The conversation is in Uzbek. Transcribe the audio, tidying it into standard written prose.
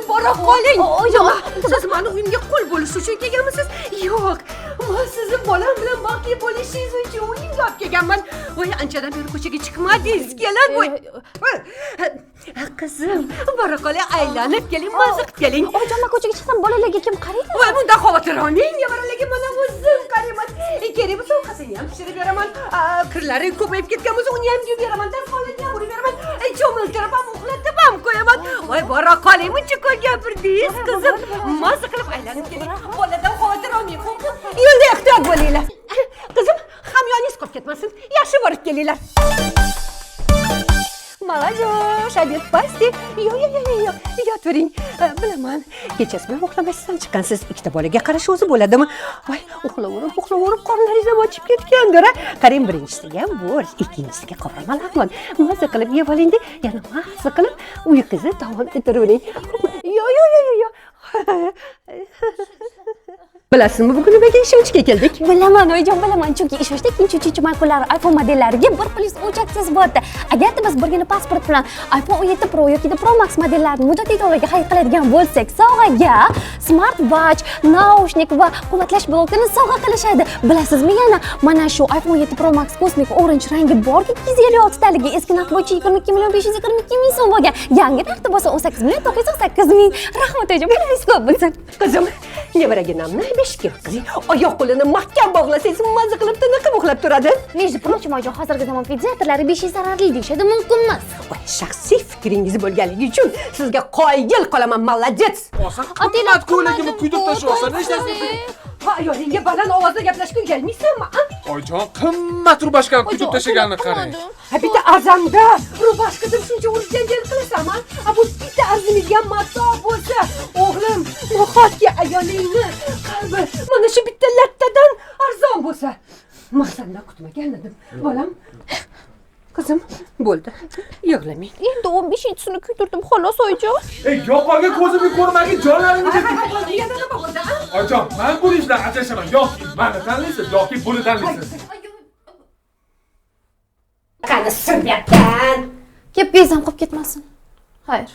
voy bora qoling. Siz meni uyimga qul bo'lish uchun kelganmisiz? Yo'q. Men sizni bolam bilan baxt bo'lishingiz uchun uyimga olib kelganman. Voy anchadan beri ko'chaga chiqmadingiz. Kelin voy. Qizim, bora qoling, aylanib keling, mazza qilib keling. Oyijon, men ko'chaga chiqsam bolalarga kim qaraydi? Voy, bundan xavotir olmang. Nevaralarga mana o'zim qarayman. Kerak bo'lsa ovqatini ham pishirib beraman. Kirlari ko'payib ketgan bo'lsa, uni ham yuvib beraman. Dazxonaga ham urib beraman. Cho'miltirib ham uxlatib ham qo'yaman. Voy, bora qoling, muncha ko'p gapirdingiz, qizim. Mazza qilib aylanib keling. Boladan xavotir olmang, xo'pmi? Yo'lda ehtiyot bo'linglar. Qizim, hamyoningiz qolib ketmasin. Yaxshi borib kelinglar. Молодежь, обед в пасти. Yo'q, yotavering. Bilaman, kechasi bilan uxlamasdan chiqqansiz. Ikkita bolaga qarash o'zi bo'ladimi? Voy, uxlaverib, qornlaringiz ham ochib ketgandir. Qarang, birinchisiga ham bo'rish, ikkinchisiga qoramalaqman. Mazza qilib yeb oling-da, yana mazza qilib uyquzni davom ettiravering. Yo'q. Bilasizmi, bugun nimaga ishonchga keldik? Bilaman, oyijon, bilaman. Chunki ishonchda ikkinchi, uchinchi ma'qullari iPhone modellariga 1+3 aksessuarda. Agarda biz birgina pasport bilan iPhone 17 Pro yoki Pro Max modellarini muddatiy to'lovga xarid qiladigan bo'lsak, sovg'aga Smart Watch, naushnik va quvvatlash blokini sovg'a qilishadi. Bilasizmi, yana mana shu iPhone 17 Pro Max Cosmic Orange rangi bor 256 taligi, eski narx bo'yicha 22,522,000 so'm bo'lgan. Yangi narxda bo'lsa 18,998,000. Rahmat oyijon, pulingiz ko'p bo'lsin. Qizim, nevaraginamni beshikka qiling. Oyoq qo'lini mahkam bog'lasangiz, mazza qilib tiniqib uxlab turadi. Между прочим, oyijon, hozirgi zamon pediatrlari beshish zararli deyishadi, mumkin emas. Voy, shaxsiy fikringiz bo'lganligi uchun sizga qoyil qolaman, молодец. Qimmat ko'ylagimni kuydirib tashlabsan, nechtasi? Ha, ayolingga baland ovozda gaplashging kelmaysanmi? Oyijon, qimmat rubashkani kuydirib tashlaganini qarang. Ha, bitta arzanda rubashka deb shuncha janjal qilasanmi? Ha, bu bitta arzimaydigan mato bo'lsa, o'g'lim, nahotki ayolingni qalbi mana shu bitta lattadan arzon bo'lsa. Maqsaddan kutmagan edim. Bolam, qizim, bo'ldi. Yig'lamang. Endi 15-sini kuydirdim, xolos oyijon. Yo'qolga ko'zimni ko'rmagin, jonlaringizni. Yana nima bo'ldi? Oyijon, men bu ishdan ajrashaman. Yoki meni tanlaysiz, yoki buni tanlaysiz. Qani surbetdan. Kep bezam qolib ketmasin. Xayr.